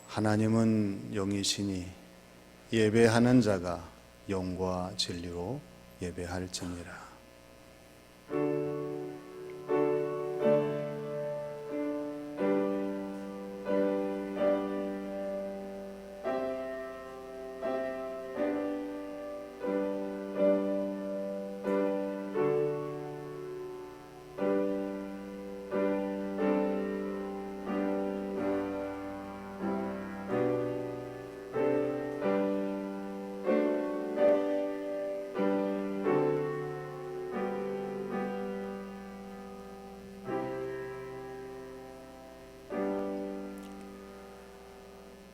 하나님은 영이시니 예배하는 자가 영과 진리로 예배할지니라.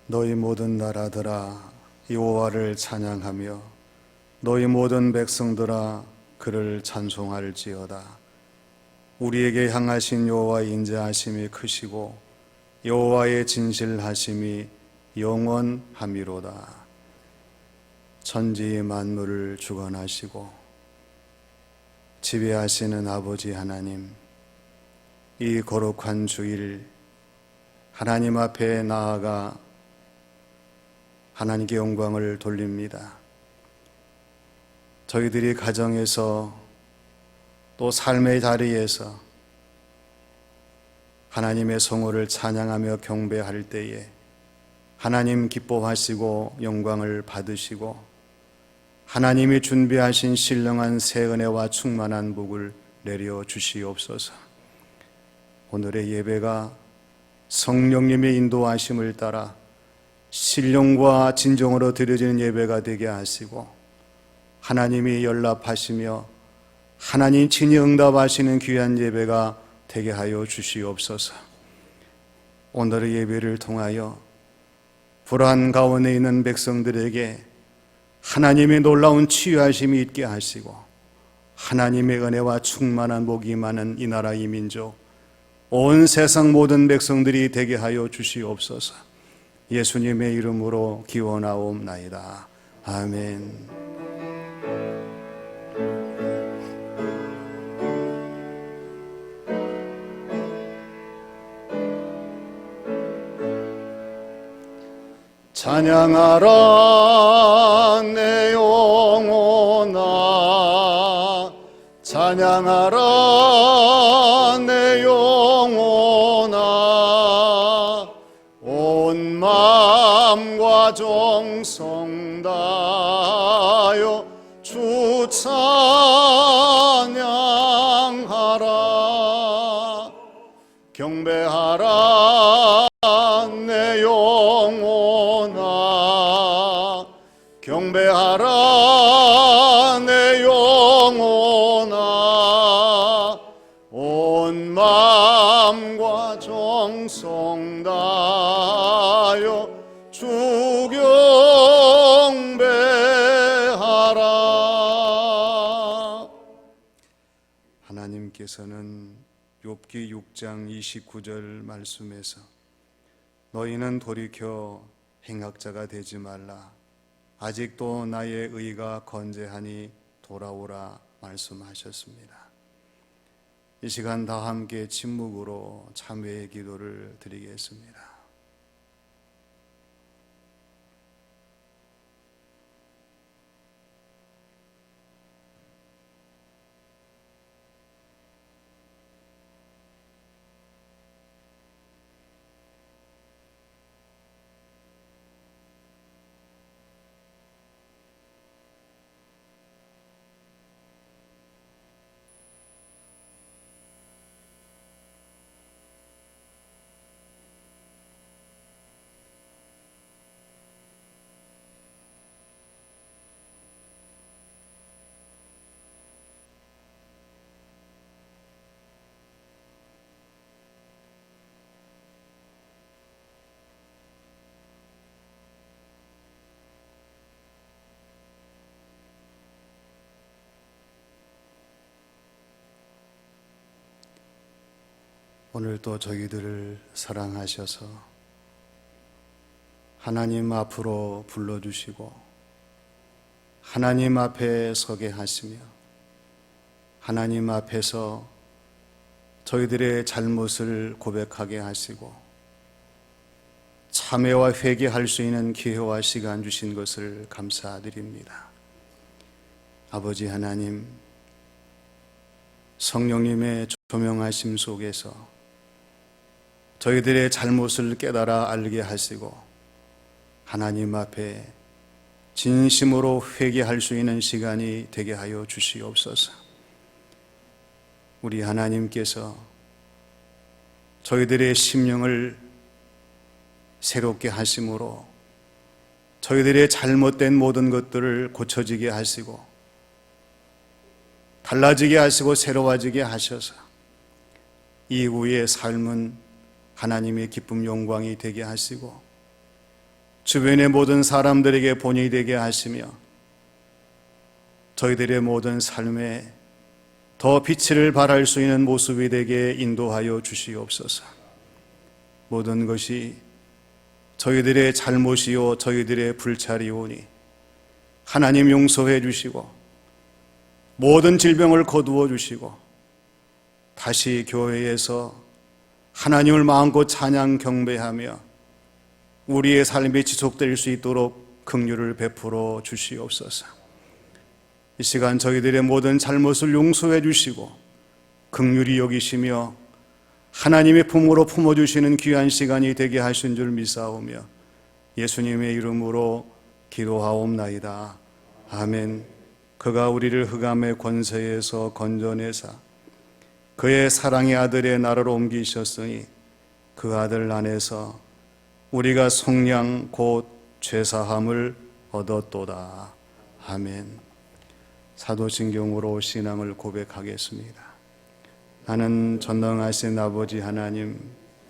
너희 모든 나라들아 여호와를 찬양하며 너희 모든 백성들아 그를 찬송할지어다. 우리에게 향하신 여호와의 인자하심이 크시고 여호와의 진실하심이 영원함이로다. 천지 만물을 주관하시고 지배하시는 아버지 하나님, 이 거룩한 주일 하나님 앞에 나아가 하나님께 영광을 돌립니다. 저희들이 가정에서 또 삶의 자리에서 하나님의 성호를 찬양하며 경배할 때에 하나님 기뻐하시고 영광을 받으시고 하나님이 준비하신 신령한 새 은혜와 충만한 복을 내려 주시옵소서. 오늘의 예배가 성령님의 인도하심을 따라 신령과 진정으로 드려지는 예배가 되게 하시고 하나님이 연락하시며 하나님 친히 응답하시는 귀한 예배가 되게 하여 주시옵소서. 오늘의 예배를 통하여 불안 가운데 있는 백성들에게 하나님의 놀라운 치유하심이 있게 하시고 하나님의 은혜와 충만한 복이 많은 이 나라 이 민족 온 세상 모든 백성들이 되게 하여 주시옵소서. 예수님의 이름으로 기원하옵나이다. 아멘. 찬양하라 내 영혼아, 찬양하라 내 영혼아, 온 마음과 정성 다하여 주 찬양하라. 경배하라 내 영혼아, 경배하라 내 영혼아, 온 마음과 정성 다하여 주 경배하라. 하나님께서는 욥기 6장 29절 말씀에서 너희는 돌이켜 행악자가 되지 말라, 아직도 나의 의가 건재하니 돌아오라 말씀하셨습니다. 이 시간 다 함께 침묵으로 참회의 기도를 드리겠습니다. 오늘도 저희들을 사랑하셔서 하나님 앞으로 불러주시고 하나님 앞에 서게 하시며 하나님 앞에서 저희들의 잘못을 고백하게 하시고 참회와 회개할 수 있는 기회와 시간 주신 것을 감사드립니다. 아버지 하나님, 성령님의 조명하심 속에서 저희들의 잘못을 깨달아 알게 하시고 하나님 앞에 진심으로 회개할 수 있는 시간이 되게 하여 주시옵소서. 우리 하나님께서 저희들의 심령을 새롭게 하심으로 저희들의 잘못된 모든 것들을 고쳐지게 하시고 달라지게 하시고 새로워지게 하셔서 이후의 삶은 하나님의 기쁨 영광이 되게 하시고 주변의 모든 사람들에게 본이 되게 하시며 저희들의 모든 삶에 더 빛을 발할 수 있는 모습이 되게 인도하여 주시옵소서. 모든 것이 저희들의 잘못이요 저희들의 불찰이오니 하나님 용서해 주시고 모든 질병을 거두어 주시고 다시 교회에서 하나님을 마음껏 찬양 경배하며 우리의 삶이 지속될 수 있도록 긍휼을 베풀어 주시옵소서. 이 시간 저희들의 모든 잘못을 용서해 주시고 긍휼히 여기시며 하나님의 품으로 품어주시는 귀한 시간이 되게 하신 줄 믿사오며 예수님의 이름으로 기도하옵나이다. 아멘. 그가 우리를 흑암의 권세에서 건져내사 그의 사랑의 아들의 나라로 옮기셨으니 그 아들 안에서 우리가 속량 곧 죄사함을 얻었도다. 아멘. 사도신경으로 신앙을 고백하겠습니다. 나는 전능하신 아버지 하나님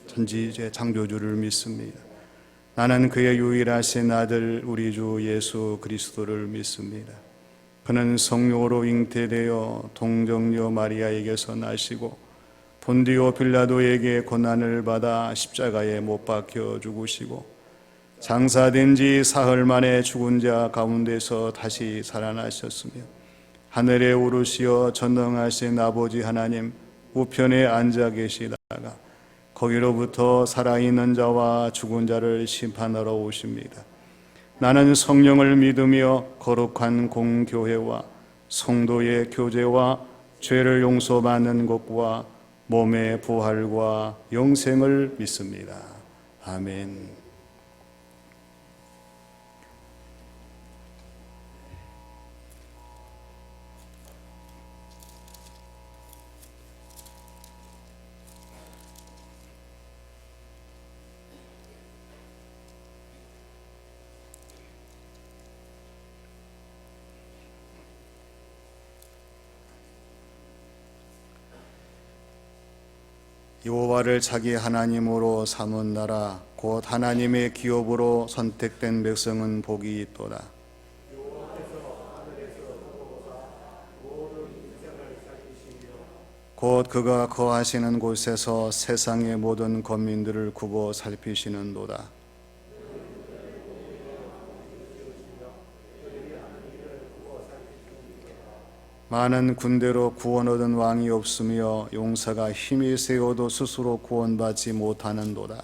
천지의 창조주를 믿습니다. 나는 그의 유일하신 아들 우리 주 예수 그리스도를 믿습니다. 그는 성령으로 잉태되어 동정녀 마리아에게서 나시고 본디오 빌라도에게 고난을 받아 십자가에 못 박혀 죽으시고 장사된 지 사흘 만에 죽은 자 가운데서 다시 살아나셨으며 하늘에 오르시어 전능하신 아버지 하나님 우편에 앉아 계시다가 거기로부터 살아있는 자와 죽은 자를 심판하러 오십니다. 나는 성령을 믿으며 거룩한 공교회와 성도의 교제와 죄를 용서받는 것과 몸의 부활과 영생을 믿습니다. 아멘. 여호와를 자기 하나님으로 삼은 나라 곧 하나님의 기업으로 선택된 백성은 복이 있도다. 곧 그가 거하시는 곳에서 세상의 모든 권민들을 굽어 살피시는도다. 많은 군대로 구원 얻은 왕이 없으며 용사가 힘이 세어도 스스로 구원받지 못하는도다.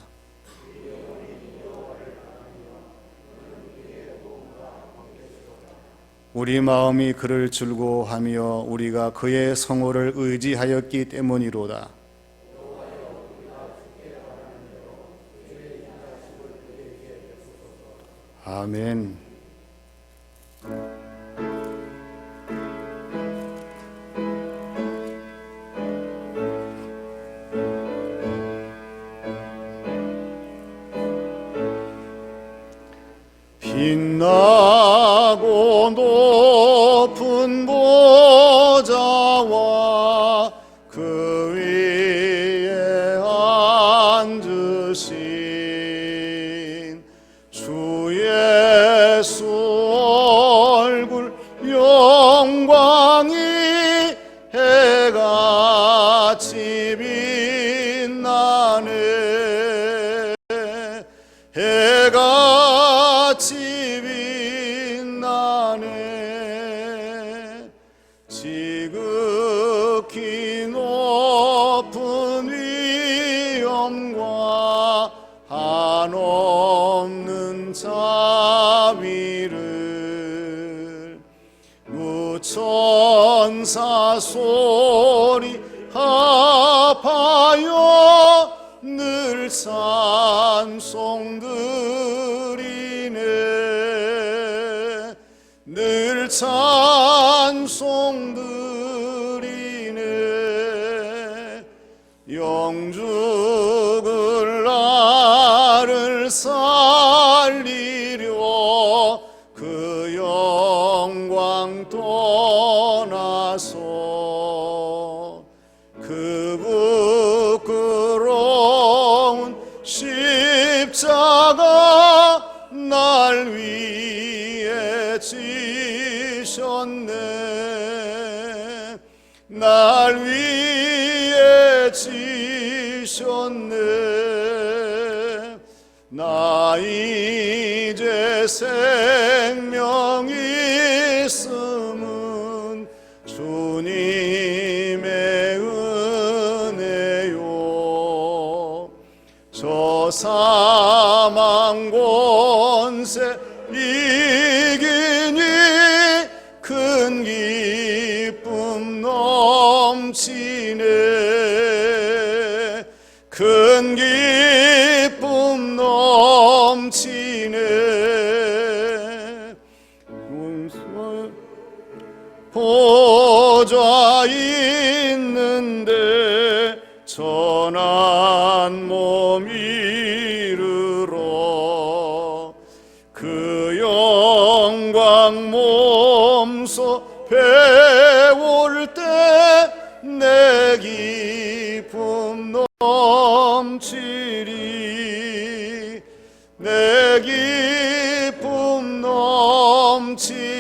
우리 마음이 그를 즐거워하며 우리가 그의 성호를 의지하였기 때문이로다. 아멘. 빛나고 높은 보좌와 그 위에 앉으신 주 예수 얼굴 영광이 해같이 빛나네. 해같이 빛나네. 지극히 높은 합하여 늘 찬송드리네. 늘 찬송드리네. 영죽을 나를 살리려 그 영광 떠나서 그 부끄러운 십자가 날 위해 지셨네. 날 위해 지셨네. 나 이제 생명 있음은 주님의 은혜요. 저 사망 권세 이기니 큰 기쁨 넘치네. 큰 기쁨 넘치네. 보좌 있는데 전한 몸 이르러 그 영광 몸소 배울 때 내 기쁨 넘치리. 내 기쁨 넘치리.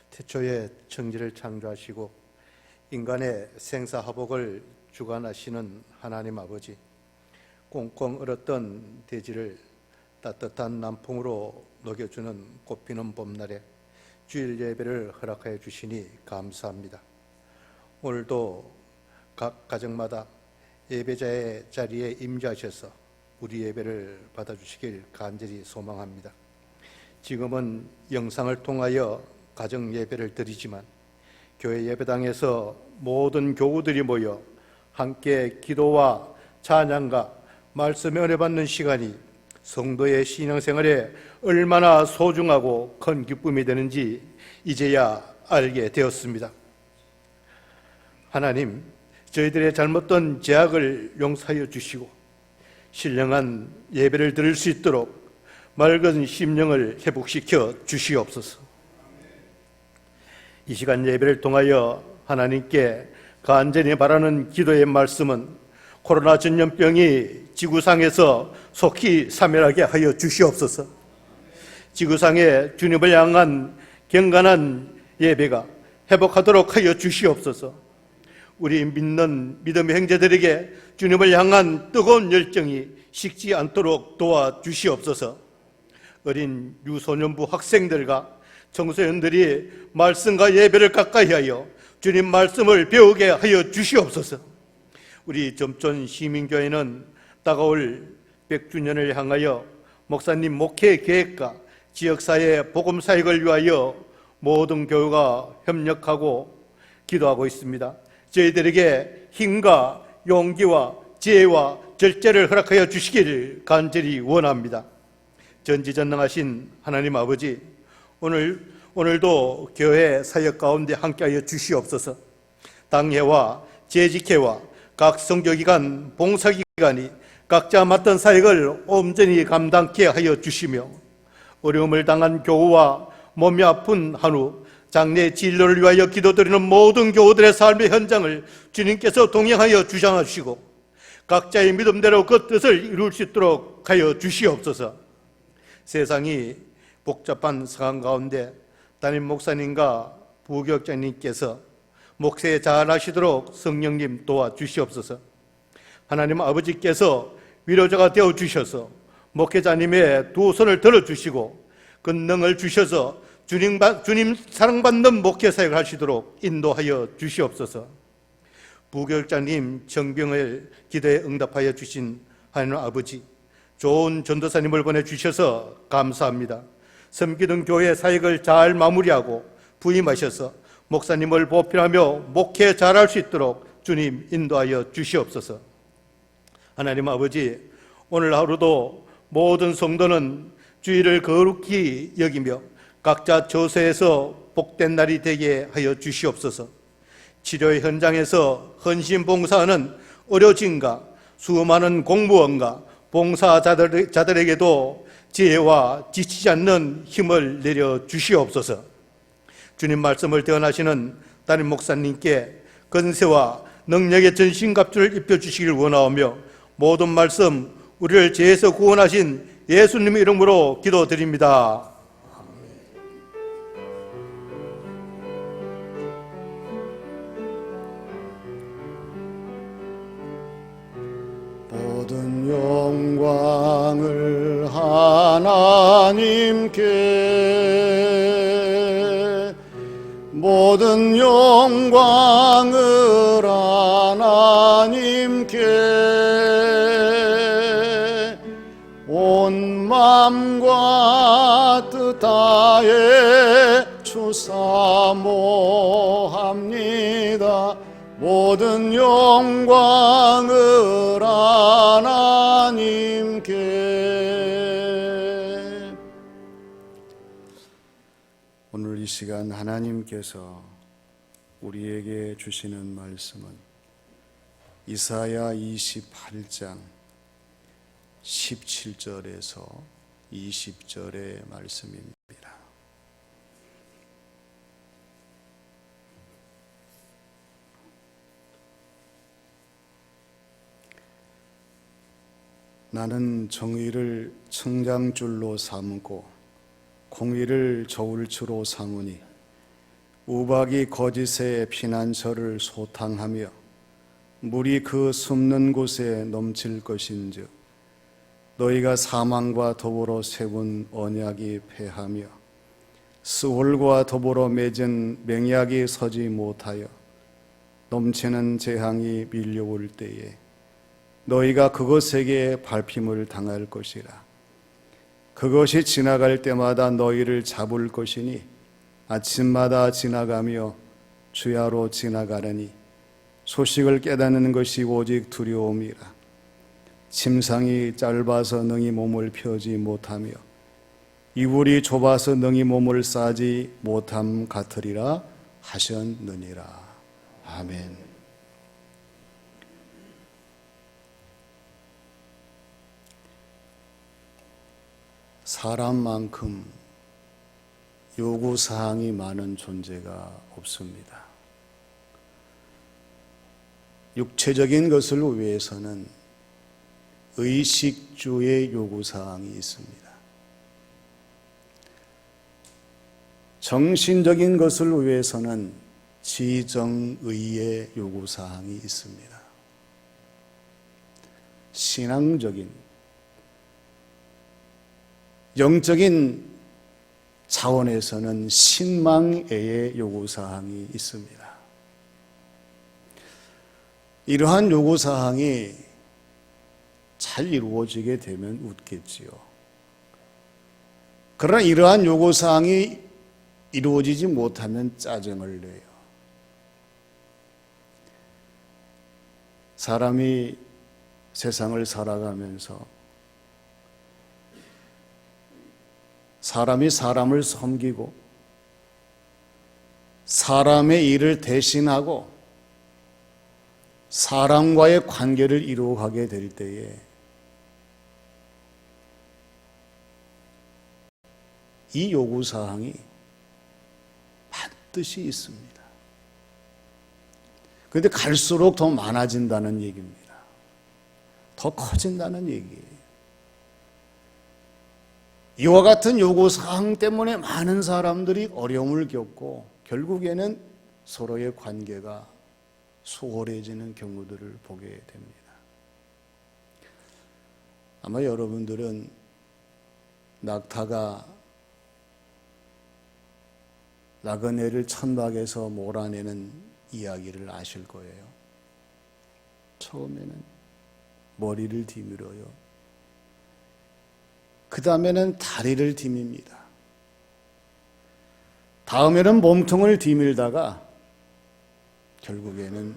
태초에 천지를 창조하시고 인간의 생사화복을 주관하시는 하나님 아버지, 꽁꽁 얼었던 대지를 따뜻한 남풍으로 녹여주는 꽃피는 봄날에 주일 예배를 허락하여 주시니 감사합니다. 오늘도 각 가정마다 예배자의 자리에 임재하셔서 우리 예배를 받아주시길 간절히 소망합니다. 지금은 영상을 통하여 가정 예배를 드리지만 교회 예배당에서 모든 교우들이 모여 함께 기도와 찬양과 말씀에 은혜 받는 시간이 성도의 신앙생활에 얼마나 소중하고 큰 기쁨이 되는지 이제야 알게 되었습니다. 하나님, 저희들의 잘못된 죄악을 용서하여 주시고 신령한 예배를 드릴 수 있도록 맑은 심령을 회복시켜 주시옵소서. 이 시간 예배를 통하여 하나님께 간절히 바라는 기도의 말씀은 코로나 전염병이 지구상에서 속히 사멸하게 하여 주시옵소서. 지구상에 주님을 향한 경건한 예배가 회복하도록 하여 주시옵소서. 우리 믿는 믿음의 형제들에게 주님을 향한 뜨거운 열정이 식지 않도록 도와주시옵소서. 어린 유소년부 학생들과 청소년들이 말씀과 예배를 가까이 하여 주님 말씀을 배우게 하여 주시옵소서. 우리 점촌 시민교회는 다가올 100주년을 향하여 목사님 목회 계획과 지역사회 복음사역을 위하여 모든 교회가 협력하고 기도하고 있습니다. 저희들에게 힘과 용기와 지혜와 절제를 허락하여 주시기를 간절히 원합니다. 전지전능하신 하나님 아버지, 오늘도 교회 사역 가운데 함께하여 주시옵소서. 당회와 재직회와 각 선교기관, 봉사기관이 각자 맡은 사역을 온전히 감당케 하여 주시며 어려움을 당한 교우와 몸이 아픈 한우, 장래 진료를 위하여 기도드리는 모든 교우들의 삶의 현장을 주님께서 동행하여 주장하시고 각자의 믿음대로 그 뜻을 이룰 수 있도록 하여 주시옵소서. 세상이 복잡한 상황 가운데 담임 목사님과 부교육장님께서 목회 잘하시도록 성령님 도와주시옵소서. 하나님 아버지께서 위로자가 되어주셔서 목회자님의 두 손을 들어주시고 권능을 주셔서 주님 사랑받는 목회 사역을 하시도록 인도하여 주시옵소서. 부교육자님 정병을 기도에 응답하여 주신 하나님 아버지, 좋은 전도사님을 보내주셔서 감사합니다. 섬기던 교회 사역을 잘 마무리하고 부임하셔서 목사님을 보필하며 목회 잘할 수 있도록 주님 인도하여 주시옵소서. 하나님 아버지, 오늘 하루도 모든 성도는 주일을 거룩히 여기며 각자 저소에서 복된 날이 되게 하여 주시옵소서. 치료 현장에서 헌신 봉사하는 의료진과 수많은 공무원과 봉사자들에게도 지혜와 지치지 않는 힘을 내려 주시옵소서. 주님 말씀을 대언하시는 담임 목사님께 권세와 능력의 전신갑주를 입혀주시길 원하오며 모든 말씀 우리를 죄에서 구원하신 예수님의 이름으로 기도드립니다. 모든 영광을 하나님께, 모든 영광을 하나님께, 온 마음과 뜻 다해 주사모합니다. 모든 영광을 하나님께. 오늘 이 시간 하나님께서 우리에게 주시는 말씀은 이사야 28장 17절에서 20절의 말씀입니다. 나는 정의를 청장줄로 삼고 공의를 저울추로 삼으니 우박이 거짓의 피난처를 소탕하며 물이 그 숨는 곳에 넘칠 것인즉 너희가 사망과 더불어 세운 언약이 패하며 스홀과 더불어 맺은 맹약이 서지 못하여 넘치는 재앙이 밀려올 때에 너희가 그것에게 밟힘을 당할 것이라. 그것이 지나갈 때마다 너희를 잡을 것이니 아침마다 지나가며 주야로 지나가려니 소식을 깨닫는 것이 오직 두려움이라. 침상이 짧아서 능히 몸을 펴지 못하며 이불이 좁아서 능히 몸을 싸지 못함 같으리라 하셨느니라. 아멘. 사람만큼 요구사항이 많은 존재가 없습니다. 육체적인 것을 위해서는 의식주의 요구사항이 있습니다. 정신적인 것을 위해서는 지정의의 요구사항이 있습니다. 신앙적인 영적인 차원에서는 신망애의 요구사항이 있습니다. 이러한 요구사항이 잘 이루어지게 되면 웃겠지요. 그러나 이러한 요구사항이 이루어지지 못하면 짜증을 내요. 사람이 세상을 살아가면서 사람이 사람을 섬기고 사람의 일을 대신하고 사람과의 관계를 이루어가게 될 때에 이 요구사항이 반드시 있습니다. 그런데 갈수록 더 많아진다는 얘기입니다. 더 커진다는 얘기예요. 이와 같은 요구사항 때문에 많은 사람들이 어려움을 겪고 결국에는 서로의 관계가 소홀해지는 경우들을 보게 됩니다. 아마 여러분들은 낙타가 나그네를 천박에서 몰아내는 이야기를 아실 거예요. 처음에는 머리를 디밀어요. 그 다음에는 다리를 디밉니다. 다음에는 몸통을 디밀다가 결국에는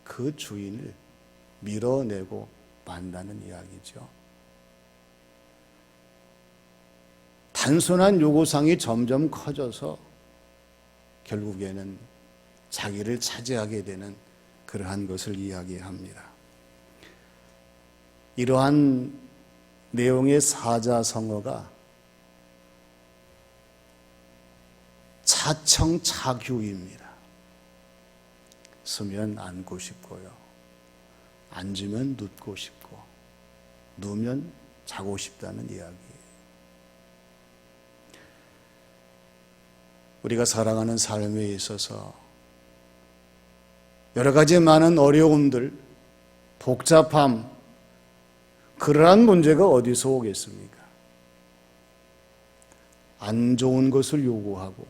그 주인을 밀어내고 만다는 이야기죠. 단순한 요구사항이 점점 커져서 결국에는 자기를 차지하게 되는 그러한 것을 이야기합니다. 이러한 내용의 사자성어가 차청차규입니다. 서면 앉고 싶고요, 앉으면 눕고 싶고, 누우면 자고 싶다는 이야기예요. 우리가 살아가는 삶에 있어서 여러 가지 많은 어려움들, 복잡함, 그러한 문제가 어디서 오겠습니까? 안 좋은 것을 요구하고,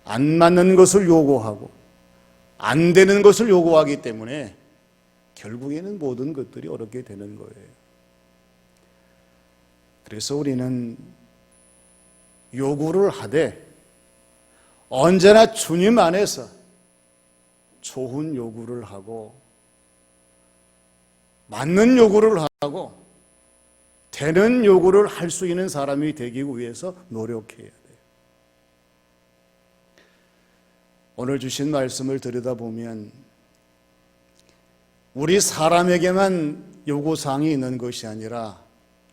안 맞는 것을 요구하고, 안 되는 것을 요구하기 때문에 결국에는 모든 것들이 어렵게 되는 거예요. 그래서 우리는 요구를 하되 언제나 주님 안에서 좋은 요구를 하고, 맞는 요구를 하고, 되는 요구를 할 수 있는 사람이 되기 위해서 노력해야 돼요. 오늘 주신 말씀을 들여다보면 우리 사람에게만 요구사항이 있는 것이 아니라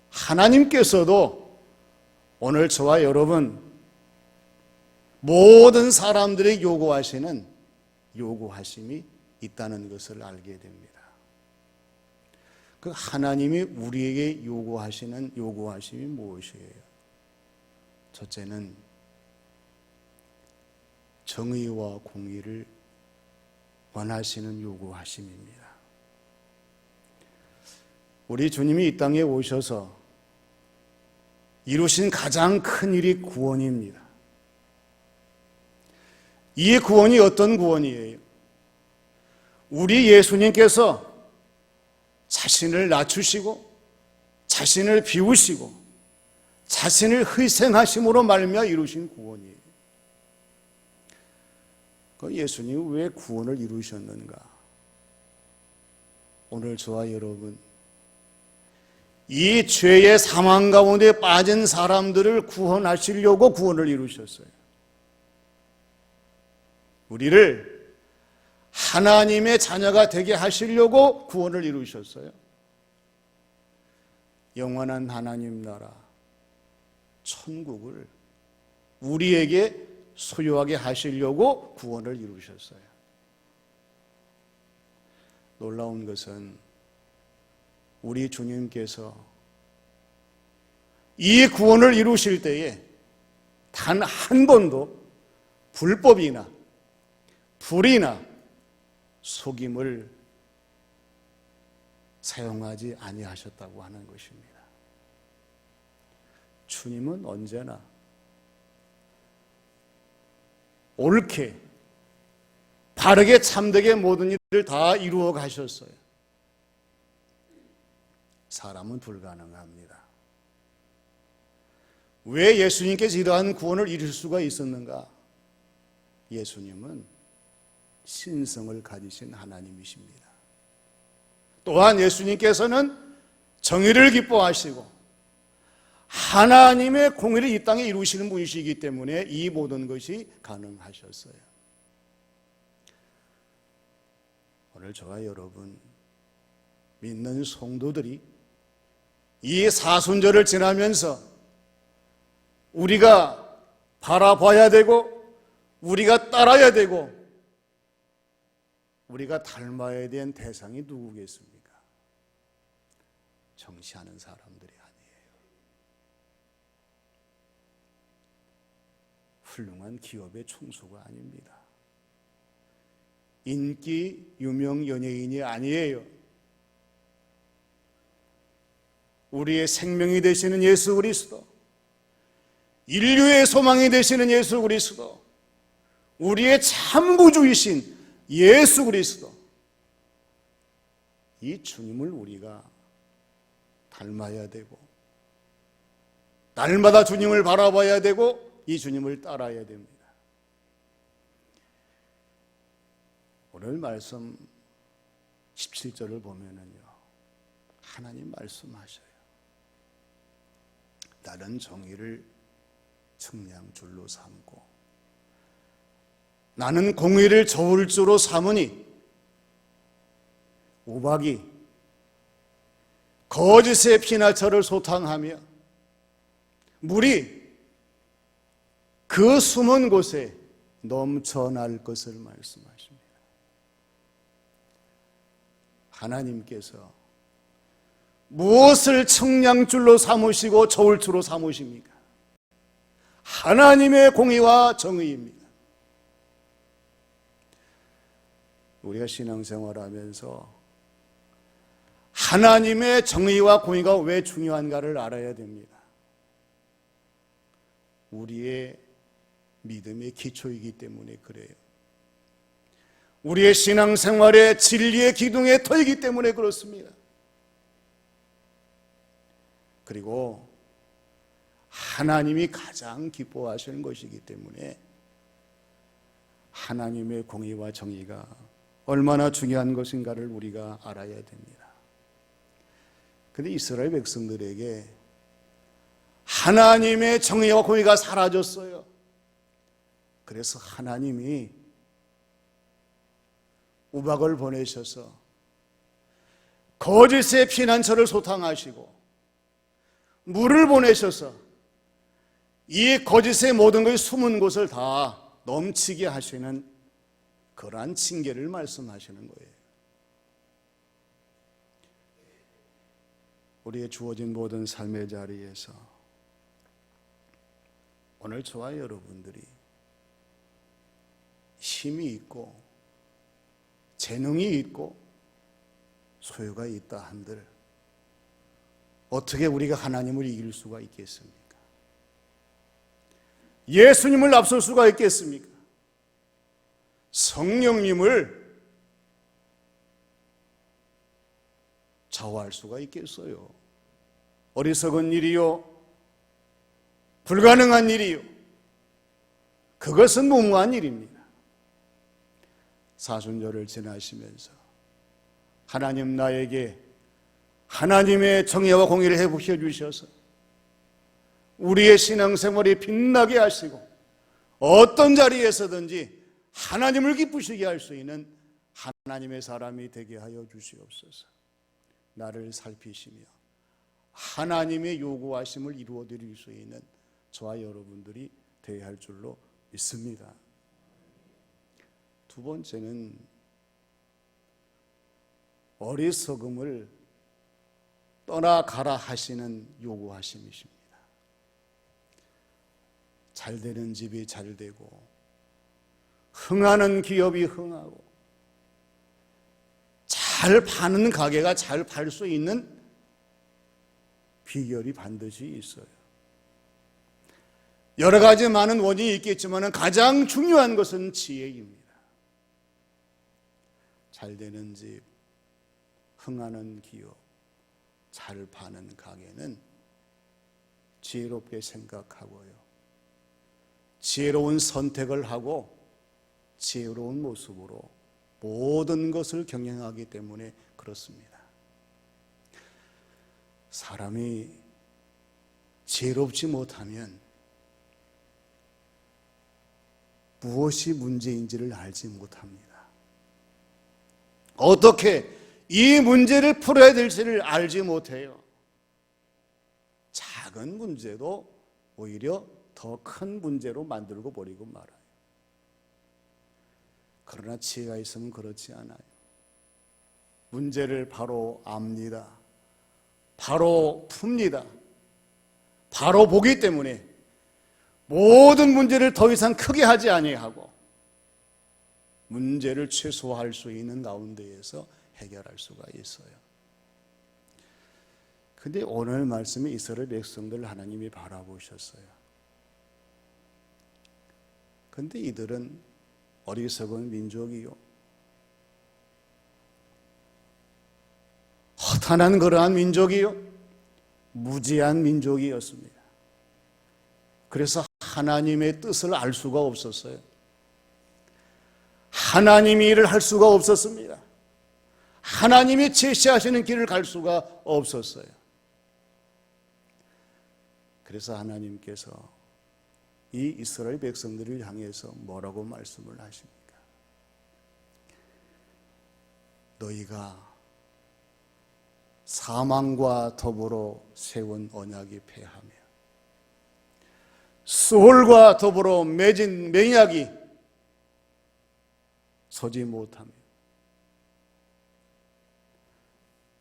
하나님께서도 오늘 저와 여러분 모든 사람들이 요구하시는 요구하심이 있다는 것을 알게 됩니다. 그 하나님이 우리에게 요구하시는 요구하심이 무엇이에요? 첫째는 정의와 공의를 원하시는 요구하심입니다. 우리 주님이 이 땅에 오셔서 이루신 가장 큰 일이 구원입니다. 이 구원이 어떤 구원이에요? 우리 예수님께서 자신을 낮추시고 자신을 비우시고 자신을 희생하심으로 말미암아 이루신 구원이에요. 그 예수님이 왜 구원을 이루셨는가? 오늘 저와 여러분, 이 죄의 사망 가운데 빠진 사람들을 구원하시려고 구원을 이루셨어요. 우리를 하나님의 자녀가 되게 하시려고 구원을 이루셨어요. 영원한 하나님 나라, 천국을 우리에게 소유하게 하시려고 구원을 이루셨어요. 놀라운 것은 우리 주님께서 이 구원을 이루실 때에 단 한 번도 불법이나 불이나 속임을 사용하지 아니하셨다고 하는 것입니다. 주님은 언제나 옳게 바르게 참되게 모든 일을 다 이루어 가셨어요. 사람은 불가능합니다. 왜 예수님께서 이러한 구원을 이룰 수가 있었는가? 예수님은 신성을 가지신 하나님이십니다. 또한 예수님께서는 정의를 기뻐하시고 하나님의 공의를 이 땅에 이루시는 분이시기 때문에 이 모든 것이 가능하셨어요. 오늘 저와 여러분 믿는 성도들이 이 사순절을 지나면서 우리가 바라봐야 되고 우리가 따라야 되고 우리가 닮아야 된 대상이 누구겠습니까? 정치하는 사람들이 아니에요. 훌륭한 기업의 총수가 아닙니다. 인기 유명 연예인이 아니에요. 우리의 생명이 되시는 예수 그리스도, 인류의 소망이 되시는 예수 그리스도, 우리의 참 구주이신 예수 그리스도, 이 주님을 우리가 닮아야 되고 날마다 주님을 바라봐야 되고 이 주님을 따라야 됩니다. 오늘 말씀 17절을 보면은요, 하나님 말씀하셔요. 나는 정의를 측량줄로 삼고 나는 공의를 저울주로 삼으니 우박이 거짓의 피나처를 소탕하며 물이 그 숨은 곳에 넘쳐날 것을 말씀하십니다. 하나님께서 무엇을 측량줄로 삼으시고 저울주로 삼으십니까? 하나님의 공의와 정의입니다. 우리가 신앙생활하면서 하나님의 정의와 공의가 왜 중요한가를 알아야 됩니다. 우리의 믿음의 기초이기 때문에 그래요. 우리의 신앙생활의 진리의 기둥의 터이기 때문에 그렇습니다. 그리고 하나님이 가장 기뻐하시는 것이기 때문에 하나님의 공의와 정의가 얼마나 중요한 것인가를 우리가 알아야 됩니다. 그런데 이스라엘 백성들에게 하나님의 정의와 공의가 사라졌어요. 그래서 하나님이 우박을 보내셔서 거짓의 피난처를 소탕하시고 물을 보내셔서 이 거짓의 모든 것이 숨은 곳을 다 넘치게 하시는 그러한 징계를 말씀하시는 거예요. 우리의 주어진 모든 삶의 자리에서 오늘 저와 여러분들이 힘이 있고 재능이 있고 소유가 있다 한들 어떻게 우리가 하나님을 이길 수가 있겠습니까? 예수님을 앞설 수가 있겠습니까? 성령님을 좌우할 수가 있겠어요? 어리석은 일이요, 불가능한 일이요, 그것은 무모한 일입니다. 사순절을 지나시면서 하나님 나에게 하나님의 정의와 공의를 회복해 주셔서 우리의 신앙생활이 빛나게 하시고 어떤 자리에서든지 하나님을 기쁘시게 할 수 있는 하나님의 사람이 되게 하여 주시옵소서. 나를 살피시며 하나님의 요구하심을 이루어 드릴 수 있는 저와 여러분들이 되어야 할 줄로 믿습니다. 두 번째는 어리석음을 떠나가라 하시는 요구하심이십니다. 잘 되는 집이 잘 되고 흥하는 기업이 흥하고 잘 파는 가게가 잘 팔 수 있는 비결이 반드시 있어요. 여러 가지 많은 원인이 있겠지만 가장 중요한 것은 지혜입니다. 잘 되는 집, 흥하는 기업, 잘 파는 가게는 지혜롭게 생각하고요, 지혜로운 선택을 하고 지혜로운 모습으로 모든 것을 경영하기 때문에 그렇습니다. 사람이 지혜롭지 못하면 무엇이 문제인지를 알지 못합니다. 어떻게 이 문제를 풀어야 될지를 알지 못해요. 작은 문제도 오히려 더 큰 문제로 만들고 버리고 말아요. 그러나 지혜가 있으면 그렇지 않아요. 문제를 바로 압니다. 바로 풉니다. 바로 보기 때문에 모든 문제를 더 이상 크게 하지 아니하고 문제를 최소화할 수 있는 가운데에서 해결할 수가 있어요. 근데 오늘 말씀에 이스라엘 백성들 하나님이 바라보셨어요. 근데 이들은 어리석은 민족이요, 가난한 그러한 민족이요, 무지한 민족이었습니다. 그래서 하나님의 뜻을 알 수가 없었어요. 하나님이 일을 할 수가 없었습니다. 하나님이 제시하시는 길을 갈 수가 없었어요. 그래서 하나님께서 이 이스라엘 백성들을 향해서 뭐라고 말씀을 하십니까? 너희가 사망과 더불어 세운 언약이 패하며 수월과 더불어 맺은 맹약이 서지 못하며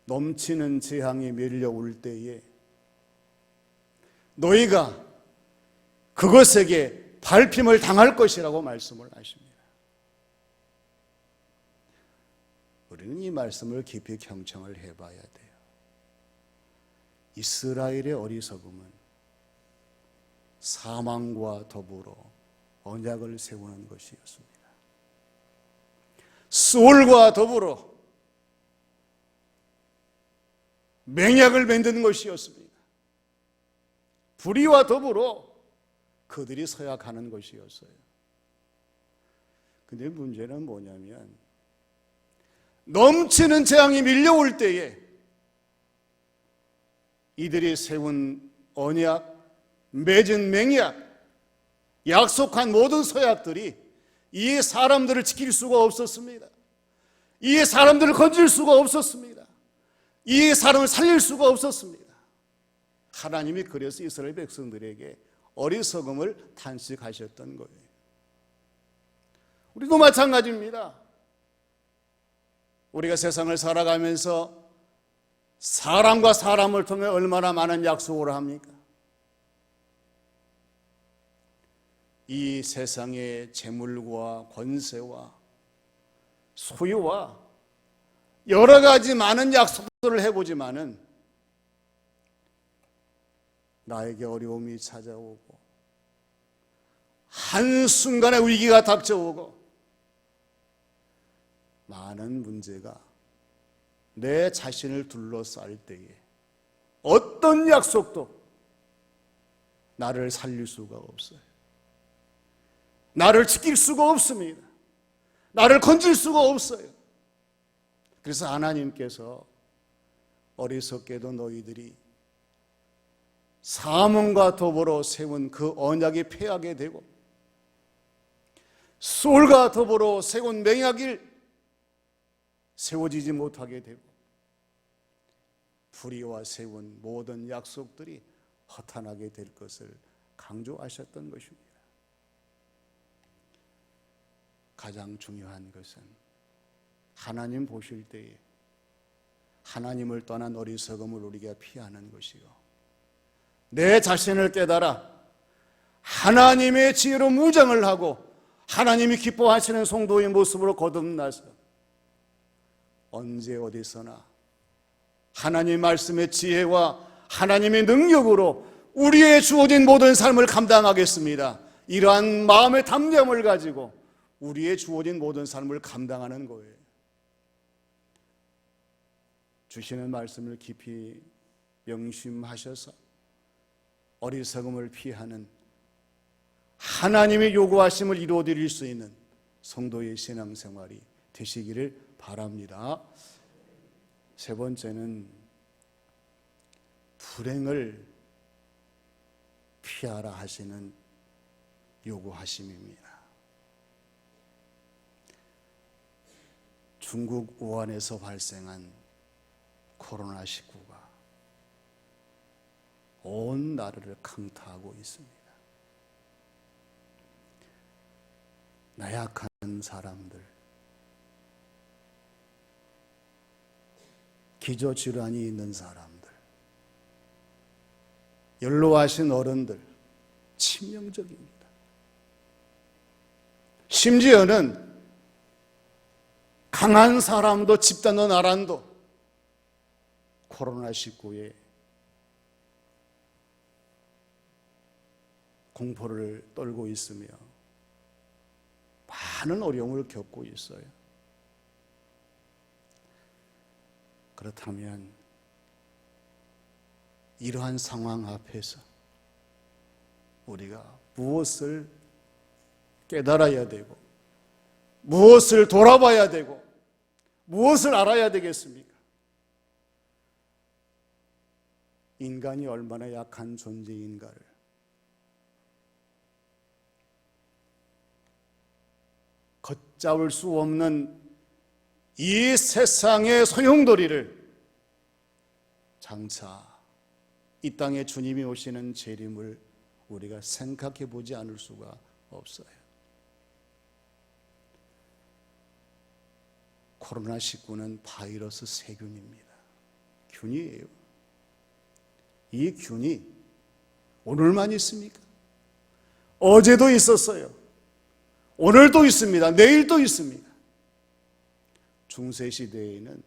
넘치는 재앙이 밀려올 때에 너희가 그것에게 밟힘을 당할 것이라고 말씀을 하십니다. 우리는 이 말씀을 깊이 경청을 해봐야 돼요. 이스라엘의 어리석음은 사망과 더불어 언약을 세우는 것이었습니다. 수월과 더불어 맹약을 만드는 것이었습니다. 불의와 더불어 그들이 서약하는 것이었어요. 근데 문제는 뭐냐면 넘치는 재앙이 밀려올 때에 이들이 세운 언약, 맺은 맹약, 약속한 모든 서약들이 이 사람들을 지킬 수가 없었습니다. 이 사람들을 건질 수가 없었습니다. 이 사람을 살릴 수가 없었습니다. 하나님이 그래서 이스라엘 백성들에게 어리석음을 탄식하셨던 거예요. 우리도 마찬가지입니다. 우리가 세상을 살아가면서 사람과 사람을 통해 얼마나 많은 약속을 합니까? 이 세상의 재물과 권세와 소유와 여러 가지 많은 약속들을 해보지만은 나에게 어려움이 찾아오고 한순간에 위기가 닥쳐오고 많은 문제가 내 자신을 둘러쌀 때에 어떤 약속도 나를 살릴 수가 없어요. 나를 지킬 수가 없습니다. 나를 건질 수가 없어요. 그래서 하나님께서 어리석게도 너희들이 사명과 더불어 세운 그 언약이 패하게 되고 소울과 더불어 세운 맹약이 세워지지 못하게 되고 불의와 세운 모든 약속들이 허탄하게 될 것을 강조하셨던 것입니다. 가장 중요한 것은 하나님 보실 때에 하나님을 떠난 어리석음을 우리가 피하는 것이요, 내 자신을 깨달아 하나님의 지혜로 무장을 하고 하나님이 기뻐하시는 성도의 모습으로 거듭나서 언제 어디서나 하나님 말씀의 지혜와 하나님의 능력으로 우리의 주어진 모든 삶을 감당하겠습니다. 이러한 마음의 담념을 가지고 우리의 주어진 모든 삶을 감당하는 거예요. 주시는 말씀을 깊이 명심하셔서 어리석음을 피하는 하나님의 요구하심을 이루어드릴 수 있는 성도의 신앙생활이 되시기를 바랍니다. 세 번째는 불행을 피하라 하시는 요구하심입니다. 중국 우한에서 발생한 코로나19가 온 나라를 강타하고 있습니다. 나약한 사람들, 기저질환이 있는 사람들, 연로하신 어른들, 치명적입니다. 심지어는 강한 사람도 집단도 나란도 코로나19에 공포를 떨고 있으며 많은 어려움을 겪고 있어요. 그렇다면 이러한 상황 앞에서 우리가 무엇을 깨달아야 되고 무엇을 돌아봐야 되고 무엇을 알아야 되겠습니까? 인간이 얼마나 약한 존재인가를 걷잡을 수 없는 이 세상의 소용돌이를 장차 이 땅에 주님이 오시는 재림을 우리가 생각해 보지 않을 수가 없어요. 코로나19는 바이러스 세균입니다. 균이에요. 이 균이 오늘만 있습니까? 어제도 있었어요. 오늘도 있습니다. 내일도 있습니다. 중세시대에는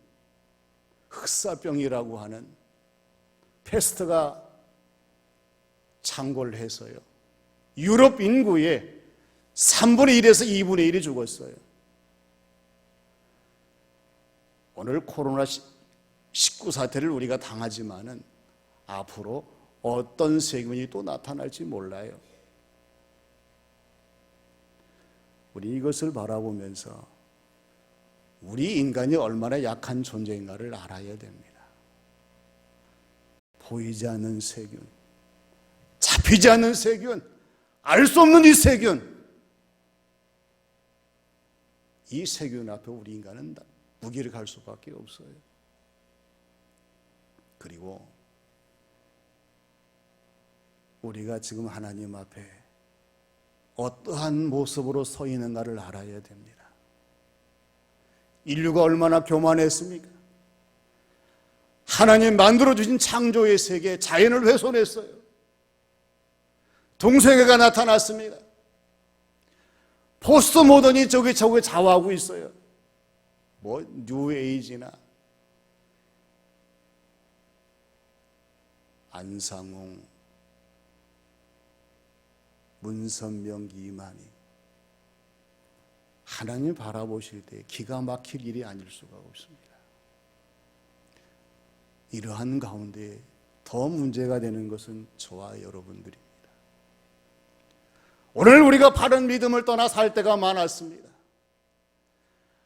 흑사병이라고 하는 패스트가 창궐 해서요. 유럽 인구의 3분의 1에서 2분의 1이 죽었어요. 오늘 코로나19 사태를 우리가 당하지만은 앞으로 어떤 세균이 또 나타날지 몰라요. 우리 이것을 바라보면서 우리 인간이 얼마나 약한 존재인가를 알아야 됩니다. 보이지 않는 세균, 잡히지 않는 세균, 알 수 없는 이 세균, 이 세균 앞에 우리 인간은 무기를 갈 수밖에 없어요. 그리고 우리가 지금 하나님 앞에 어떠한 모습으로 서 있는가를 알아야 됩니다. 인류가 얼마나 교만했습니까? 하나님 만들어주신 창조의 세계, 자연을 훼손했어요. 동성애가 나타났습니다. 포스트 모던이 저게 좌우하고 있어요. 뭐 뉴에이지나 안상홍, 문선명, 이만희, 하나님 바라보실 때 기가 막힐 일이 아닐 수가 없습니다. 이러한 가운데 더 문제가 되는 것은 저와 여러분들입니다. 오늘 우리가 바른 믿음을 떠나 살 때가 많았습니다.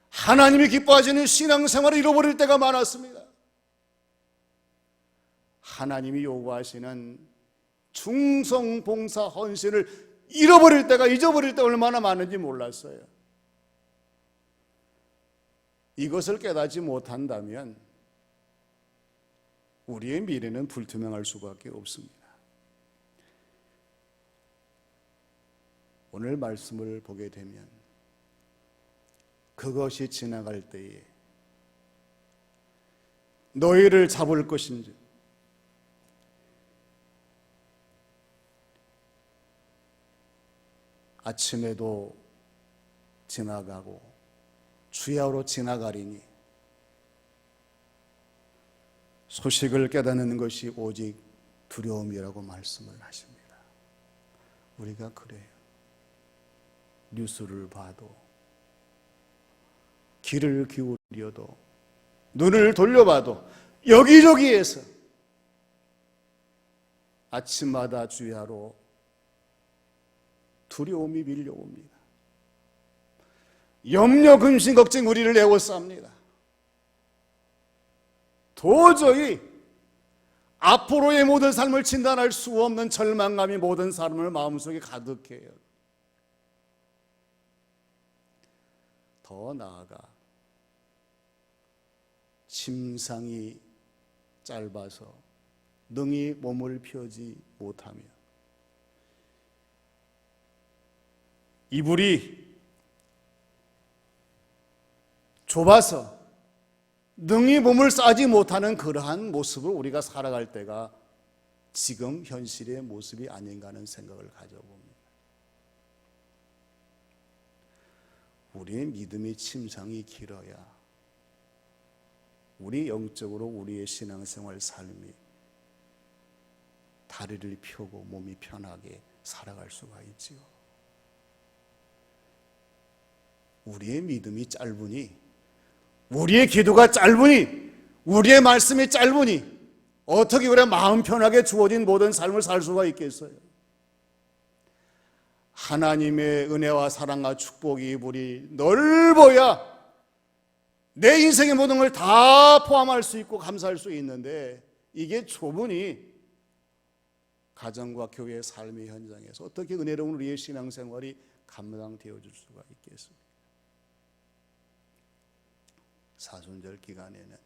하나님이 기뻐하시는 신앙생활을 잃어버릴 때가 많았습니다. 하나님이 요구하시는 충성, 봉사, 헌신을 잊어버릴 때 얼마나 많은지 몰랐어요. 이것을 깨닫지 못한다면 우리의 미래는 불투명할 수밖에 없습니다. 오늘 말씀을 보게 되면 그것이 지나갈 때에 너희를 잡을 것인지 아침에도 지나가고 주야로 지나가리니 소식을 깨닫는 것이 오직 두려움이라고 말씀을 하십니다. 우리가 그래요. 뉴스를 봐도 귀를 기울여도 눈을 돌려봐도 여기저기에서 아침마다 주야로 두려움이 밀려옵니다. 염려, 근심, 걱정 우리를 에워쌉니다. 도저히 앞으로의 모든 삶을 진단할 수 없는 절망감이 모든 사람을 마음속에 가득해요. 더 나아가 침상이 짧아서 능히 몸을 펴지 못하며 이불이 좁아서 능히 몸을 싸지 못하는 그러한 모습을 우리가 살아갈 때가 지금 현실의 모습이 아닌가 하는 생각을 가져봅니다. 우리의 믿음의 침상이 길어야 우리 영적으로 우리의 신앙생활 삶이 다리를 펴고 몸이 편하게 살아갈 수가 있지요. 우리의 믿음이 짧으니, 우리의 기도가 짧으니, 우리의 말씀이 짧으니 어떻게 그래 마음 편하게 주어진 모든 삶을 살 수가 있겠어요? 하나님의 은혜와 사랑과 축복이 물이 넓어야 내 인생의 모든 걸 다 포함할 수 있고 감사할 수 있는데, 이게 좁으니 가정과 교회의 삶의 현장에서 어떻게 은혜로운 우리의 신앙생활이 감당되어 줄 수가 있겠습니까? 사순절 기간에는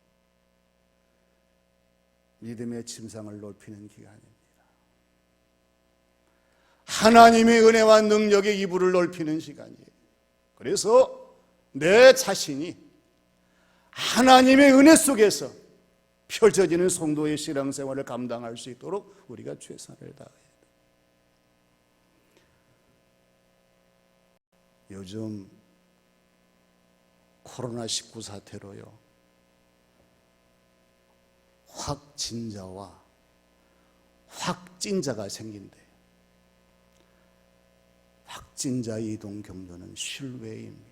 믿음의 침상을 높이는 기간입니다. 하나님의 은혜와 능력의 이불을 넓히는 시간이에요. 그래서 내 자신이 하나님의 은혜 속에서 펼쳐지는 성도의 신앙생활을 감당할 수 있도록 우리가 최선을 다해야 돼요. 요즘 코로나19 사태로요, 확진자와 확진자가 생긴대요. 확진자 이동 경로는 실외입니다.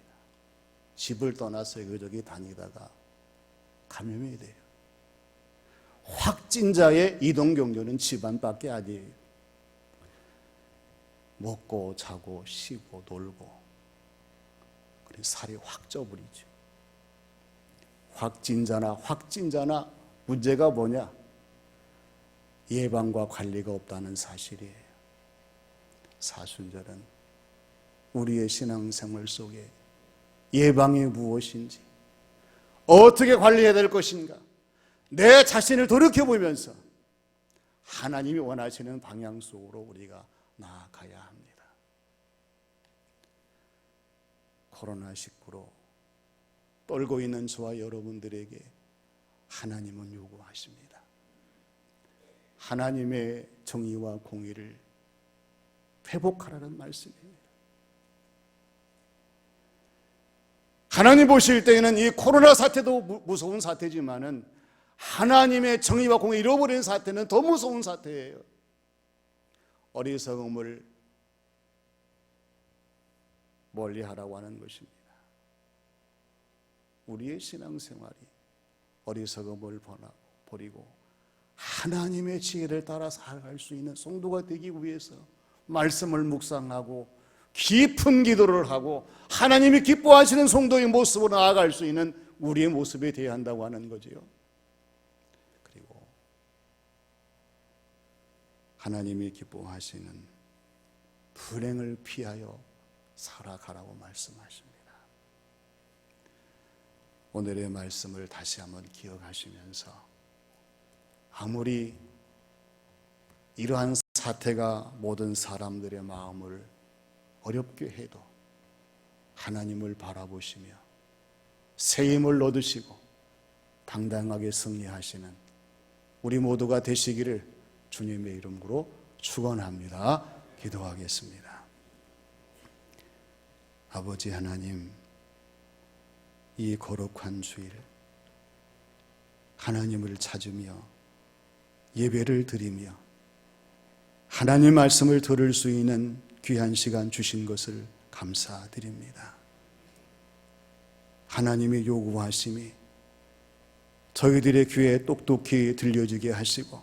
집을 떠나서 여기저기 다니다가 감염이 돼요. 확진자의 이동 경로는 집안밖에 아니에요. 먹고 자고 쉬고 놀고, 그래서 살이 확 쪄버리죠. 확진자나 문제가 뭐냐? 예방과 관리가 없다는 사실이에요. 사순절은 우리의 신앙생활 속에 예방이 무엇인지, 어떻게 관리해야 될 것인가, 내 자신을 돌이켜보면서 하나님이 원하시는 방향 속으로 우리가 나아가야 합니다. 코로나19로 떨고 있는 저와 여러분들에게 하나님은 요구하십니다. 하나님의 정의와 공의를 회복하라는 말씀입니다. 하나님 보실 때에는 이 코로나 사태도 무서운 사태지만은 하나님의 정의와 공의를 잃어버린 사태는 더 무서운 사태예요. 어리석음을 멀리하라고 하는 것입니다. 우리의 신앙생활이 어리석음을 버리고 하나님의 지혜를 따라 살아갈 수 있는 성도가 되기 위해서 말씀을 묵상하고 깊은 기도를 하고 하나님이 기뻐하시는 성도의 모습으로 나아갈 수 있는 우리의 모습이 되어야 한다고 하는 거지요. 그리고 하나님이 기뻐하시는 불행을 피하여 살아가라고 말씀하십니다. 오늘의 말씀을 다시 한번 기억하시면서, 아무리 이러한 사태가 모든 사람들의 마음을 어렵게 해도 하나님을 바라보시며 새 힘을 얻으시고 당당하게 승리하시는 우리 모두가 되시기를 주님의 이름으로 축원합니다. 기도하겠습니다. 아버지 하나님, 이 거룩한 주일 하나님을 찾으며 예배를 드리며 하나님 말씀을 들을 수 있는 귀한 시간 주신 것을 감사드립니다. 하나님의 요구하심이 저희들의 귀에 똑똑히 들려지게 하시고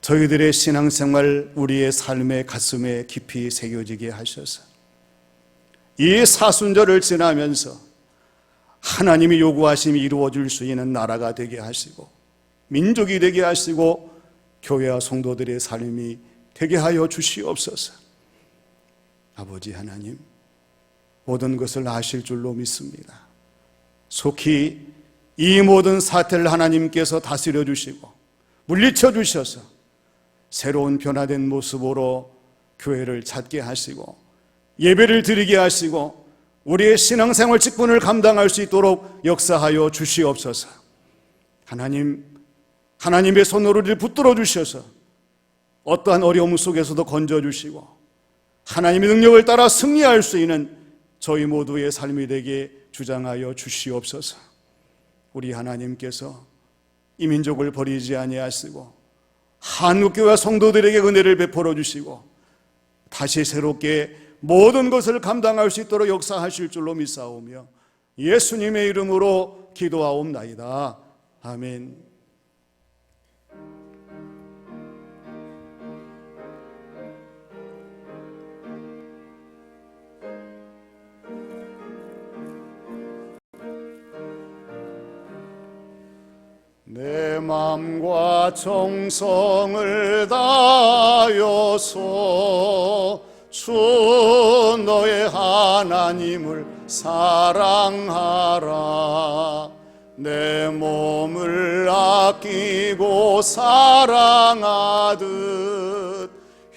저희들의 신앙생활, 우리의 삶의 가슴에 깊이 새겨지게 하셔서 이 사순절을 지나면서 하나님이 요구하심이 이루어질 수 있는 나라가 되게 하시고 민족이 되게 하시고 교회와 성도들의 삶이 되게 하여 주시옵소서. 아버지 하나님, 모든 것을 아실 줄로 믿습니다. 속히 이 모든 사태를 하나님께서 다스려 주시고 물리쳐 주셔서 새로운 변화된 모습으로 교회를 찾게 하시고 예배를 드리게 하시고 우리의 신앙생활 직분을 감당할 수 있도록 역사하여 주시옵소서. 하나님의 손으로 우리를 붙들어 주셔서 어떠한 어려움 속에서도 건져주시고 하나님의 능력을 따라 승리할 수 있는 저희 모두의 삶이 되게 주장하여 주시옵소서. 우리 하나님께서 이 민족을 버리지 아니하시고 한국교회 성도들에게 은혜를 베풀어 주시고 다시 새롭게 모든 것을 감당할 수 있도록 역사하실 줄로 믿사오며 예수님의 이름으로 기도하옵나이다. 아멘. 내 마음과 정성을 다하여서 주 너의 하나님을 사랑하라. 내 몸을 아끼고 사랑하듯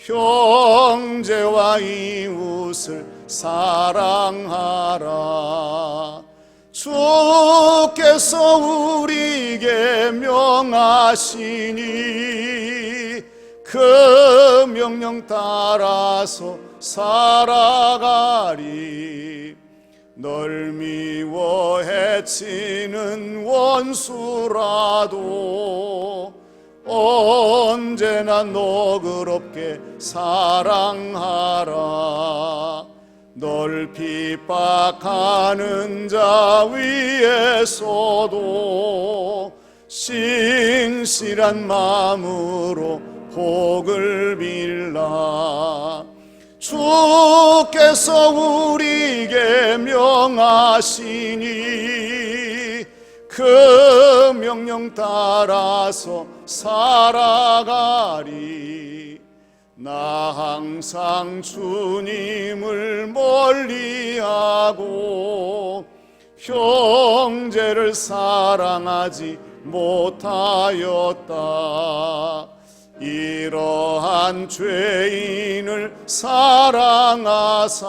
형제와 이웃을 사랑하라. 주께서 우리에게 명하시니 그 명령 따라서 살아가리. 널 미워 해치는 원수라도 언제나 너그럽게 사랑하라. 널 핍박하는 자 위에서도 신실한 마음으로 복을 빌라. 주께서 우리에게 명하시니 그 명령 따라서 살아가리. 나 항상 주님을 멀리하고 형제를 사랑하지 못하였다. 이러한 죄인을 사랑하사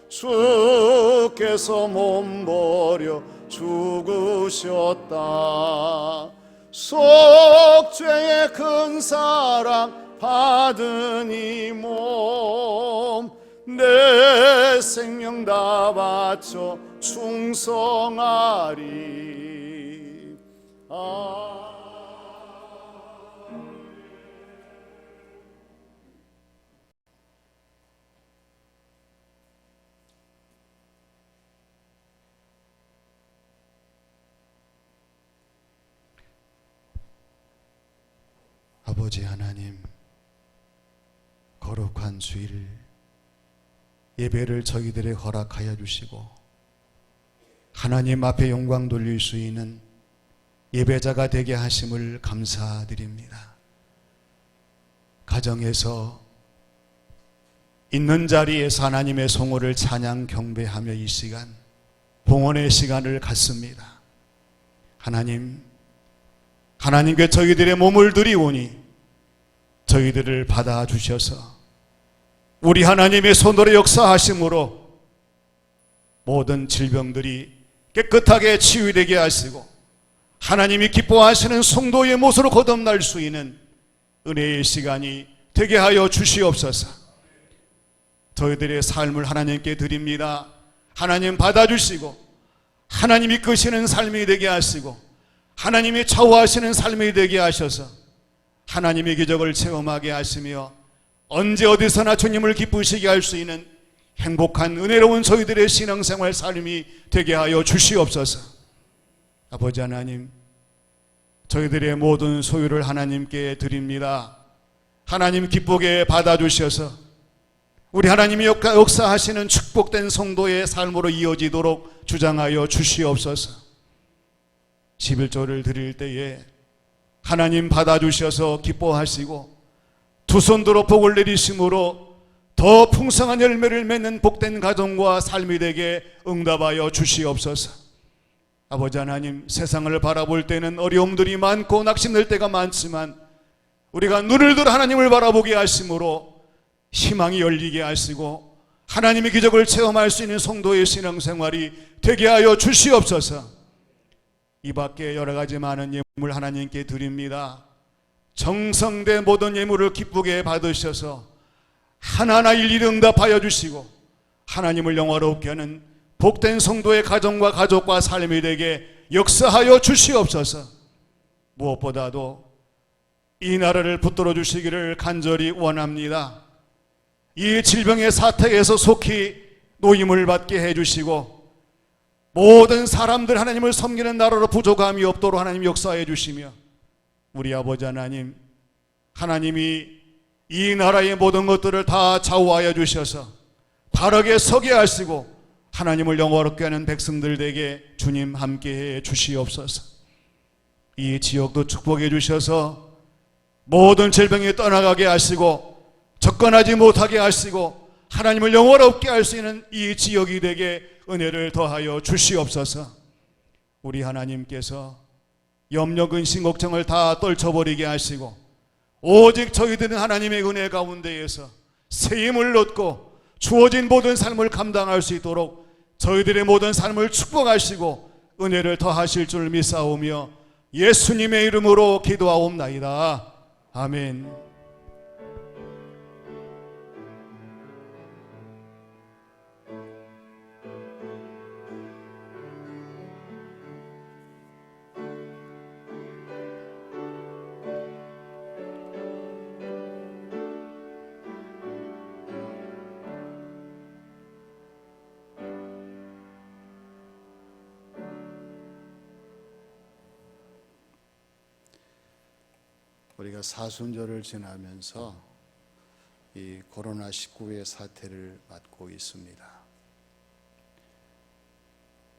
주께서 몸버려 죽으셨다. 속죄의 큰 사랑 받은 이 몸 내 생명 다 바쳐 충성하리. 아버지 하나님, 거룩한 주일 예배를 저희들에게 허락하여 주시고 하나님 앞에 영광 돌릴 수 있는 예배자가 되게 하심을 감사드립니다. 가정에서 있는 자리에서 하나님의 성호를 찬양 경배하며 이 시간 봉헌의 시간을 갖습니다. 하나님께 저희들의 몸을 드리오니 저희들을 받아주셔서 우리 하나님의 손으로 역사하심으로 모든 질병들이 깨끗하게 치유되게 하시고 하나님이 기뻐하시는 성도의 모습으로 거듭날 수 있는 은혜의 시간이 되게 하여 주시옵소서. 저희들의 삶을 하나님께 드립니다. 하나님 받아주시고 하나님이 이끄시는 삶이 되게 하시고 하나님이 좌우하시는 삶이 되게 하셔서 하나님의 기적을 체험하게 하시며 언제 어디서나 주님을 기쁘시게 할 수 있는 행복한 은혜로운 저희들의 신앙생활 삶이 되게 하여 주시옵소서. 아버지 하나님, 저희들의 모든 소유를 하나님께 드립니다. 하나님 기쁘게 받아주셔서 우리 하나님이 역사하시는 축복된 성도의 삶으로 이어지도록 주장하여 주시옵소서. 11조를 드릴 때에 하나님 받아주셔서 기뻐하시고 두 손들어 복을 내리심으로 더 풍성한 열매를 맺는 복된 가정과 삶이 되게 응답하여 주시옵소서. 아버지 하나님, 세상을 바라볼 때는 어려움들이 많고 낙심될 때가 많지만 우리가 눈을 들어 하나님을 바라보게 하심으로 희망이 열리게 하시고 하나님의 기적을 체험할 수 있는 성도의 신앙생활이 되게 하여 주시옵소서. 이 밖에 여러 가지 많은 예물 하나님께 드립니다. 정성된 모든 예물을 기쁘게 받으셔서 하나하나 일일이 응답하여 주시고 하나님을 영화롭게 하는 복된 성도의 가정과 가족과 삶이 되게 역사하여 주시옵소서. 무엇보다도 이 나라를 붙들어 주시기를 간절히 원합니다. 이 질병의 사태에서 속히 노임을 받게 해주시고 모든 사람들 하나님을 섬기는 나라로 부족함이 없도록 하나님 역사해 주시며 우리 아버지 하나님, 하나님이 이 나라의 모든 것들을 다 좌우하여 주셔서 바르게 서게 하시고 하나님을 영화롭게 하는 백성들에게 주님 함께해 주시옵소서. 이 지역도 축복해 주셔서 모든 질병이 떠나가게 하시고 접근하지 못하게 하시고 하나님을 영원롭게 할 수 있는 이 지역이 되게 은혜를 더하여 주시옵소서. 우리 하나님께서 염려, 근심, 걱정을 다 떨쳐버리게 하시고 오직 저희들은 하나님의 은혜 가운데에서 새 힘을 얻고 주어진 모든 삶을 감당할 수 있도록 저희들의 모든 삶을 축복하시고 은혜를 더하실 줄 믿사오며 예수님의 이름으로 기도하옵나이다. 아멘. 우리가 사순절을 지나면서 이 코로나19의 사태를 맞고 있습니다.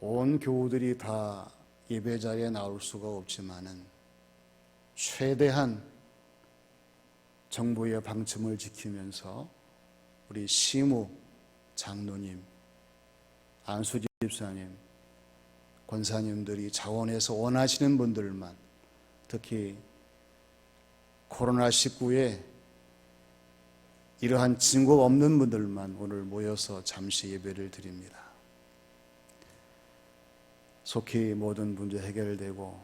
온 교우들이 다 예배자리에 나올 수가 없지만은 최대한 정부의 방침을 지키면서 우리 시무 장로님, 안수 집사님, 권사님들이 자원해서 원하시는 분들만, 특히 코로나19에 이러한 징후 없는 분들만 오늘 모여서 잠시 예배를 드립니다. 속히 모든 문제 해결되고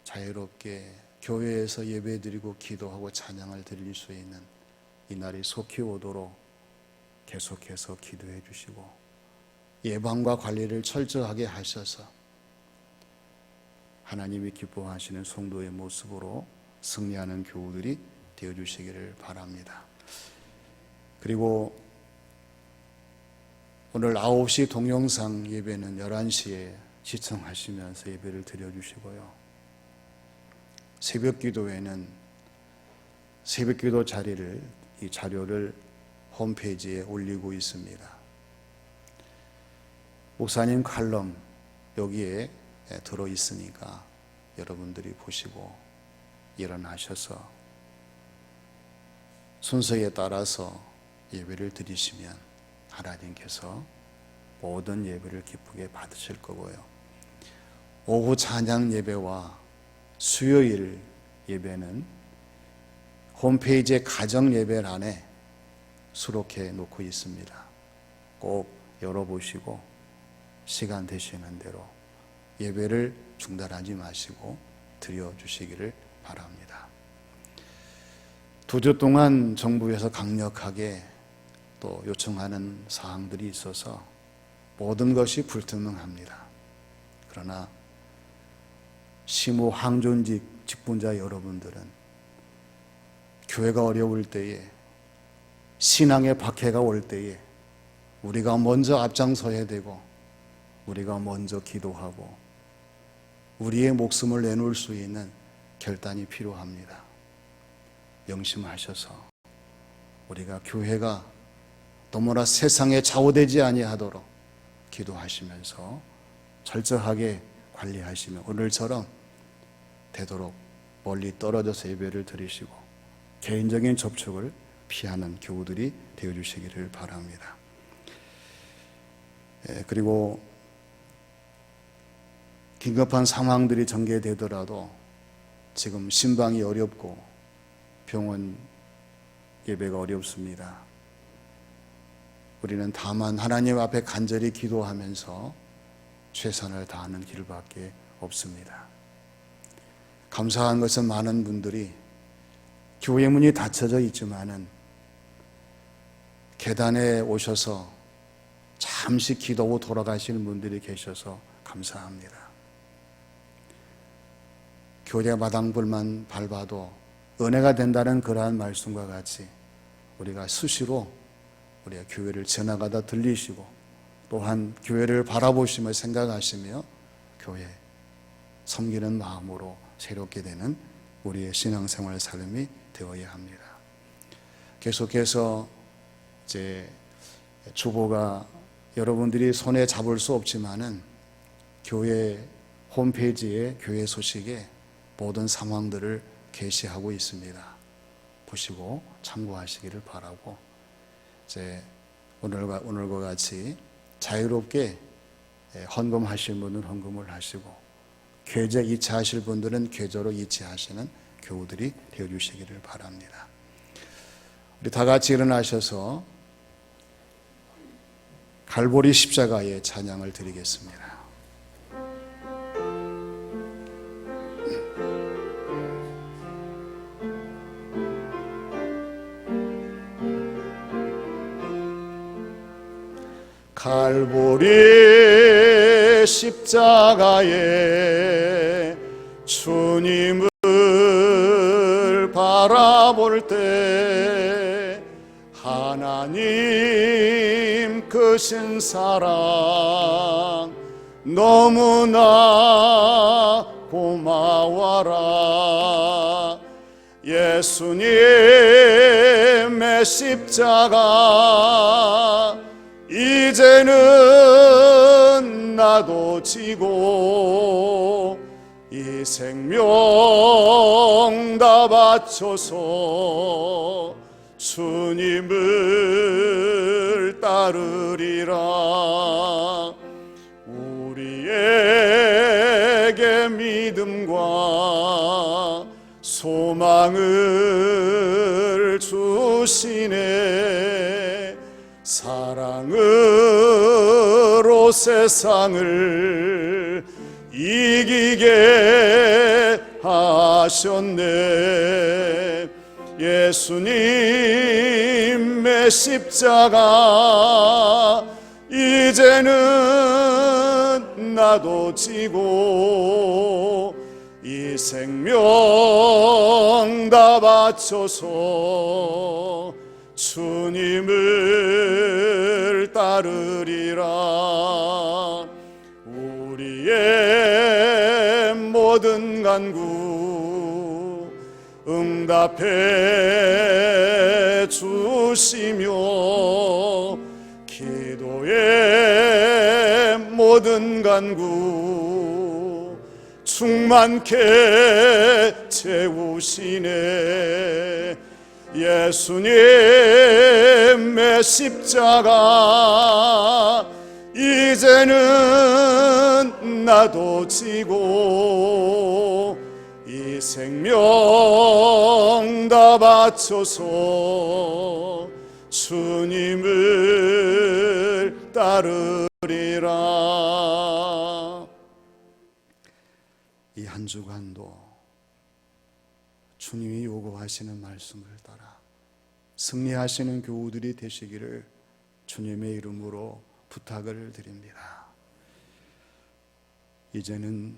자유롭게 교회에서 예배드리고 기도하고 찬양을 드릴 수 있는 이 날이 속히 오도록 계속해서 기도해 주시고 예방과 관리를 철저하게 하셔서 하나님이 기뻐하시는 성도의 모습으로 승리하는 교우들이 되어주시기를 바랍니다. 그리고 오늘 9시 동영상 예배는 11시에 시청하시면서 예배를 드려주시고요. 새벽 기도회는 새벽 기도 자리를, 이 자료를 홈페이지에 올리고 있습니다. 목사님 칼럼 여기에 들어 있으니까 여러분들이 보시고 일어나셔서 순서에 따라서 예배를 드리시면 하나님께서 모든 예배를 기쁘게 받으실 거고요. 오후 찬양 예배와 수요일 예배는 홈페이지의 가정 예배란에 수록해 놓고 있습니다. 꼭 열어보시고 시간 되시는 대로 예배를 중단하지 마시고 드려주시기를 바랍니다. 2주 동안 정부에서 강력하게 또 요청하는 사항들이 있어서 모든 것이 불투명합니다. 그러나 시무 항존직 직분자 여러분들은 교회가 어려울 때에, 신앙의 박해가 올 때에 우리가 먼저 앞장서야 되고 우리가 먼저 기도하고 우리의 목숨을 내놓을 수 있는 결단이 필요합니다. 명심하셔서 우리가 교회가 너무나 세상에 좌우되지 아니하도록 기도하시면서 철저하게 관리하시며 오늘처럼 되도록 멀리 떨어져서 예배를 드리시고 개인적인 접촉을 피하는 교우들이 되어주시기를 바랍니다. 그리고 긴급한 상황들이 전개되더라도 지금 신방이 어렵고 병원 예배가 어렵습니다. 우리는 다만 하나님 앞에 간절히 기도하면서 최선을 다하는 길밖에 없습니다. 감사한 것은 많은 분들이 교회 문이 닫혀져 있지만은 계단에 오셔서 잠시 기도하고 돌아가시는 분들이 계셔서 감사합니다. 교회 마당불만 밟아도 은혜가 된다는 그러한 말씀과 같이 우리가 수시로 우리가 교회를 지나가다 들리시고 또한 교회를 바라보시며 생각하시며 교회 섬기는 마음으로 새롭게 되는 우리의 신앙생활 삶이 되어야 합니다. 계속해서 이제 주보가 여러분들이 손에 잡을 수 없지만은 교회 홈페이지에 교회 소식에 모든 상황들을 계시하고 있습니다. 보시고 참고하시기를 바라고, 이제 오늘과 같이 자유롭게 헌금하실 분은 헌금을 하시고, 궤제 이체하실 분들은 궤제로 이체하시는 교우들이 되어주시기를 바랍니다. 우리 다 같이 일어나셔서 갈보리 십자가의 찬양을 드리겠습니다. 갈보리 십자가에 주님을 바라볼 때 하나님 크신 사랑 너무나 고마워라. 예수님의 십자가 이제는 나도 지고 이 생명 다 바쳐서 주님을 따르리라. 우리에게 믿음과 소망을 주시네. 사랑으로 세상을 이기게 하셨네. 예수님의 십자가 이제는 나도 지고 이 생명 다 바쳐서 주님을 따르리라. 우리의 모든 간구 응답해 주시며 기도의 모든 간구 충만케 채우시네. 예수님의 십자가 이제는 나도 지고 이 생명 다 바쳐서 주님을 따르리라. 이 한 주간도 주님이 요구하시는 말씀을 따라 승리하시는 교우들이 되시기를 주님의 이름으로 부탁을 드립니다. 이제는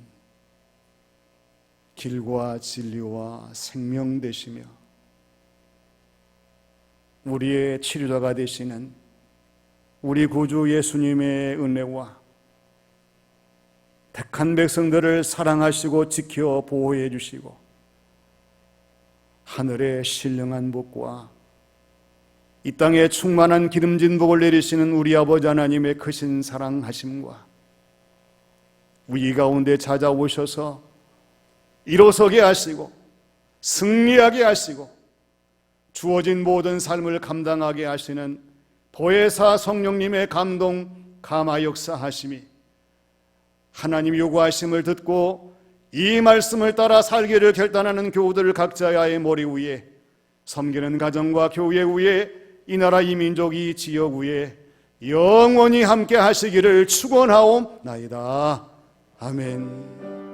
길과 진리와 생명 되시며 우리의 치료자가 되시는 우리 구주 예수님의 은혜와 택한 백성들을 사랑하시고 지켜 보호해 주시고 하늘의 신령한 복과 이 땅에 충만한 기름진 복을 내리시는 우리 아버지 하나님의 크신 사랑하심과 위기 가운데 찾아오셔서 일어서게 하시고 승리하게 하시고 주어진 모든 삶을 감당하게 하시는 보혜사 성령님의 감동 감화 역사하심이 하나님이 요구하심을 듣고 이 말씀을 따라 살기를 결단하는 교우들 각자의 머리 위에 섬기는 가정과 교회 위에 이 나라 이 민족 이 지역 위에 영원히 함께 하시기를 축원하옵나이다. 아멘.